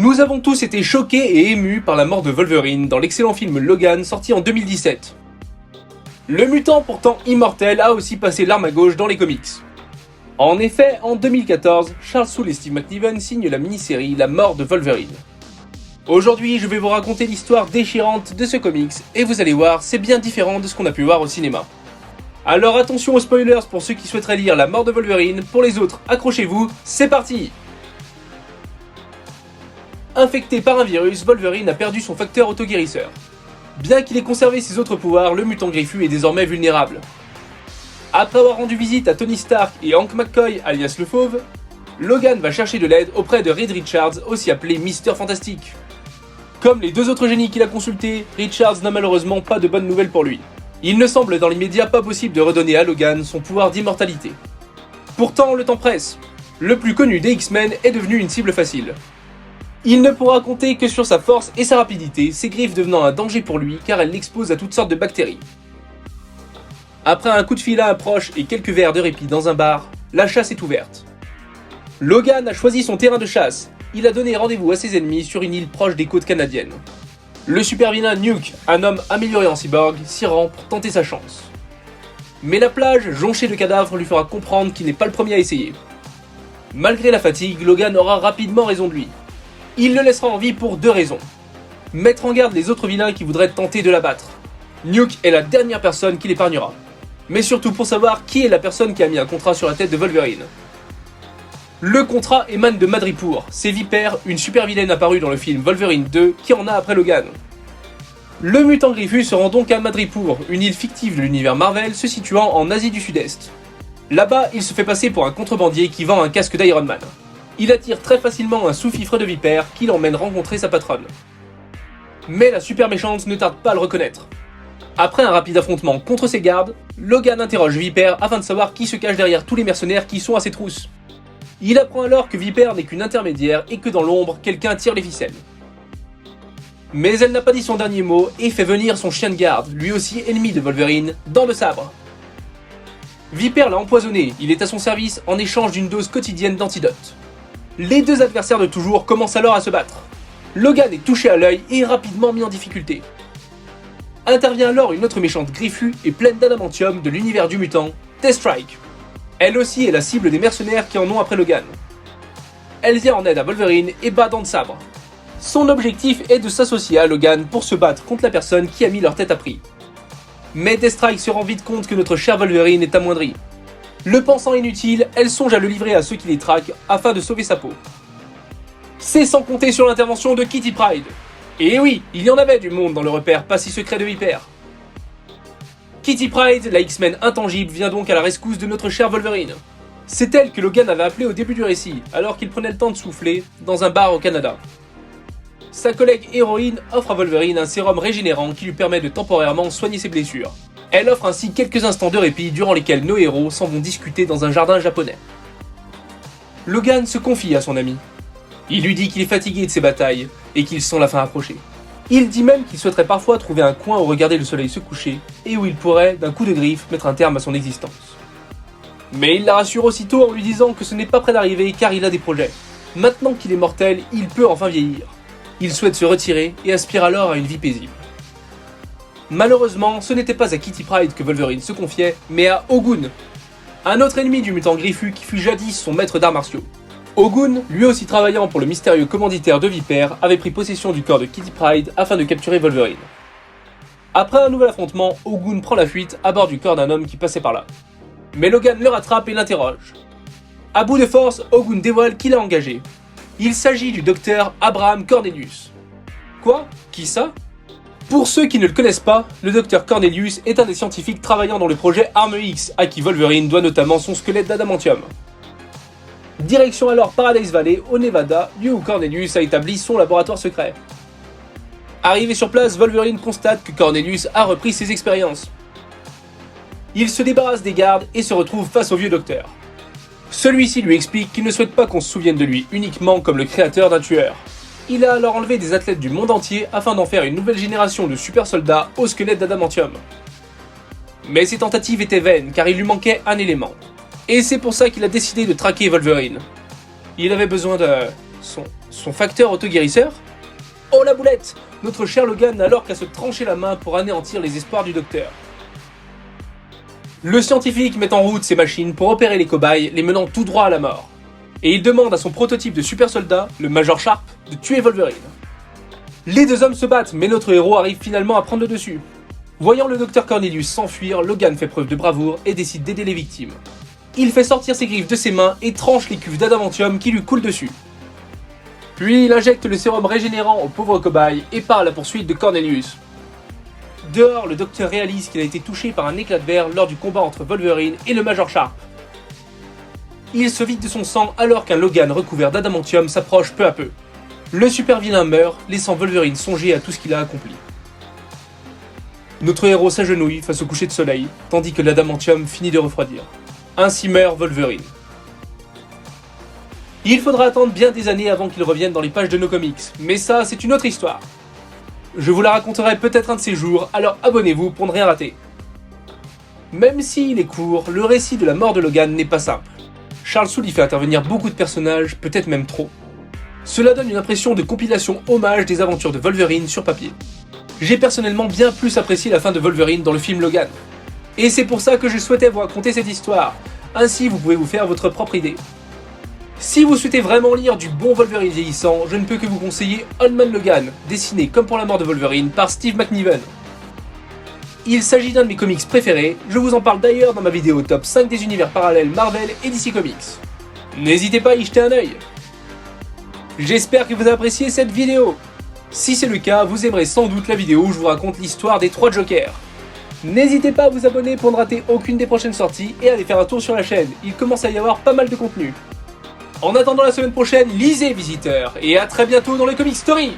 Nous avons tous été choqués et émus par la mort de Wolverine dans l'excellent film Logan sorti en 2017. Le mutant pourtant immortel a aussi passé l'arme à gauche dans les comics. En effet, en 2014, Charles Soule et Steve McNiven signent la mini-série La mort de Wolverine. Aujourd'hui, je vais vous raconter l'histoire déchirante de ce comics et vous allez voir, c'est bien différent de ce qu'on a pu voir au cinéma. Alors attention aux spoilers pour ceux qui souhaiteraient lire La mort de Wolverine, pour les autres, accrochez-vous, c'est parti! Infecté par un virus, Wolverine a perdu son facteur autoguérisseur. Bien qu'il ait conservé ses autres pouvoirs, le mutant griffu est désormais vulnérable. Après avoir rendu visite à Tony Stark et Hank McCoy alias le Fauve, Logan va chercher de l'aide auprès de Reed Richards, aussi appelé Mister Fantastique. Comme les deux autres génies qu'il a consultés, Richards n'a malheureusement pas de bonnes nouvelles pour lui. Il ne semble dans l'immédiat pas possible de redonner à Logan son pouvoir d'immortalité. Pourtant, le temps presse. Le plus connu des X-Men est devenu une cible facile. Il ne pourra compter que sur sa force et sa rapidité, ses griffes devenant un danger pour lui car elles l'exposent à toutes sortes de bactéries. Après un coup de fil à un proche et quelques verres de répit dans un bar, la chasse est ouverte. Logan a choisi son terrain de chasse, il a donné rendez-vous à ses ennemis sur une île proche des côtes canadiennes. Le super vilain Nuke, un homme amélioré en cyborg, s'y rend pour tenter sa chance. Mais la plage, jonchée de cadavres, lui fera comprendre qu'il n'est pas le premier à essayer. Malgré la fatigue, Logan aura rapidement raison de lui. Il le laissera en vie pour deux raisons. Mettre en garde les autres vilains qui voudraient tenter de l'abattre. Nuke est la dernière personne qui l'épargnera. Mais surtout pour savoir qui est la personne qui a mis un contrat sur la tête de Wolverine. Le contrat émane de Madripoor, c'est Viper, une super vilaine apparue dans le film Wolverine 2 qui en a après Logan. Le mutant griffu se rend donc à Madripoor, une île fictive de l'univers Marvel se situant en Asie du Sud-Est. Là-bas, il se fait passer pour un contrebandier qui vend un casque d'Iron Man. Il attire très facilement un sous-fifre de Viper qui l'emmène rencontrer sa patronne. Mais la super méchante ne tarde pas à le reconnaître. Après un rapide affrontement contre ses gardes, Logan interroge Viper afin de savoir qui se cache derrière tous les mercenaires qui sont à ses trousses. Il apprend alors que Viper n'est qu'une intermédiaire et que dans l'ombre, quelqu'un tire les ficelles. Mais elle n'a pas dit son dernier mot et fait venir son chien de garde, lui aussi ennemi de Wolverine, dans le sabre. Viper l'a empoisonné, il est à son service en échange d'une dose quotidienne d'antidote. Les deux adversaires de toujours commencent alors à se battre. Logan est touché à l'œil et est rapidement mis en difficulté. Intervient alors une autre méchante griffue et pleine d'adamantium de l'univers du mutant, Deathstrike. Elle aussi est la cible des mercenaires qui en ont après Logan. Elle vient en aide à Wolverine et bat dans le sabre. Son objectif est de s'associer à Logan pour se battre contre la personne qui a mis leur tête à prix. Mais Deathstrike se rend vite compte que notre cher Wolverine est amoindri. Le pensant inutile, elle songe à le livrer à ceux qui les traquent afin de sauver sa peau. C'est sans compter sur l'intervention de Kitty Pryde. Et oui, il y en avait du monde dans le repère pas si secret de Viper. Kitty Pryde, la X-Men intangible, vient donc à la rescousse de notre cher Wolverine. C'est elle que Logan avait appelée au début du récit, alors qu'il prenait le temps de souffler dans un bar au Canada. Sa collègue héroïne offre à Wolverine un sérum régénérant qui lui permet de temporairement soigner ses blessures. Elle offre ainsi quelques instants de répit durant lesquels nos héros s'en vont discuter dans un jardin japonais. Logan se confie à son ami. Il lui dit qu'il est fatigué de ses batailles et qu'il sent la fin approcher. Il dit même qu'il souhaiterait parfois trouver un coin où regarder le soleil se coucher et où il pourrait, d'un coup de griffe, mettre un terme à son existence. Mais il la rassure aussitôt en lui disant que ce n'est pas près d'arriver car il a des projets. Maintenant qu'il est mortel, il peut enfin vieillir. Il souhaite se retirer et aspire alors à une vie paisible. Malheureusement, ce n'était pas à Kitty Pryde que Wolverine se confiait, mais à Ogun, un autre ennemi du mutant griffu qui fut jadis son maître d'arts martiaux. Ogun, lui aussi travaillant pour le mystérieux commanditaire de Viper, avait pris possession du corps de Kitty Pryde afin de capturer Wolverine. Après un nouvel affrontement, Ogun prend la fuite à bord du corps d'un homme qui passait par là. Mais Logan le rattrape et l'interroge. À bout de force, Ogun dévoile qu'il a engagé. Il s'agit du docteur Abraham Cornelius. Quoi? Qui ça? Pour ceux qui ne le connaissent pas, le docteur Cornelius est un des scientifiques travaillant dans le projet Arme X, à qui Wolverine doit notamment son squelette d'adamantium. Direction alors Paradise Valley, au Nevada, lieu où Cornelius a établi son laboratoire secret. Arrivé sur place, Wolverine constate que Cornelius a repris ses expériences. Il se débarrasse des gardes et se retrouve face au vieux docteur. Celui-ci lui explique qu'il ne souhaite pas qu'on se souvienne de lui uniquement comme le créateur d'un tueur. Il a alors enlevé des athlètes du monde entier afin d'en faire une nouvelle génération de super soldats au squelette d'adamantium. Mais ses tentatives étaient vaines car il lui manquait un élément. Et c'est pour ça qu'il a décidé de traquer Wolverine. Il avait besoin de Son facteur autoguérisseur? Oh la boulette! Notre cher Logan n'a alors qu'à se trancher la main pour anéantir les espoirs du docteur. Le scientifique met en route ses machines pour opérer les cobayes, les menant tout droit à la mort. Et il demande à son prototype de super soldat, le Major Sharp, de tuer Wolverine. Les deux hommes se battent, mais notre héros arrive finalement à prendre le dessus. Voyant le docteur Cornelius s'enfuir, Logan fait preuve de bravoure et décide d'aider les victimes. Il fait sortir ses griffes de ses mains et tranche les cuves d'adamantium qui lui coulent dessus. Puis il injecte le sérum régénérant au pauvre cobaye et part à la poursuite de Cornelius. Dehors, le docteur réalise qu'il a été touché par un éclat de verre lors du combat entre Wolverine et le Major Sharp. Il se vide de son sang alors qu'un Logan recouvert d'adamantium s'approche peu à peu. Le super vilain meurt, laissant Wolverine songer à tout ce qu'il a accompli. Notre héros s'agenouille face au coucher de soleil, tandis que l'adamantium finit de refroidir. Ainsi meurt Wolverine. Il faudra attendre bien des années avant qu'il revienne dans les pages de nos comics, mais ça, c'est une autre histoire. Je vous la raconterai peut-être un de ces jours, alors abonnez-vous pour ne rien rater. Même s'il est court, le récit de la mort de Logan n'est pas simple. Charles Soule y fait intervenir beaucoup de personnages, peut-être même trop. Cela donne une impression de compilation hommage des aventures de Wolverine sur papier. J'ai personnellement bien plus apprécié la fin de Wolverine dans le film Logan. Et c'est pour ça que je souhaitais vous raconter cette histoire, ainsi vous pouvez vous faire votre propre idée. Si vous souhaitez vraiment lire du bon Wolverine vieillissant, je ne peux que vous conseiller Old Man Logan, dessiné comme pour la mort de Wolverine par Steve McNiven. Il s'agit d'un de mes comics préférés, je vous en parle d'ailleurs dans ma vidéo top 5 des univers parallèles Marvel et DC Comics. N'hésitez pas à y jeter un œil. J'espère que vous avez apprécié cette vidéo. Si c'est le cas, vous aimerez sans doute la vidéo où je vous raconte l'histoire des 3 Jokers. N'hésitez pas à vous abonner pour ne rater aucune des prochaines sorties et à aller faire un tour sur la chaîne, il commence à y avoir pas mal de contenu. En attendant la semaine prochaine, lisez Visiteurs et à très bientôt dans les Comic Story.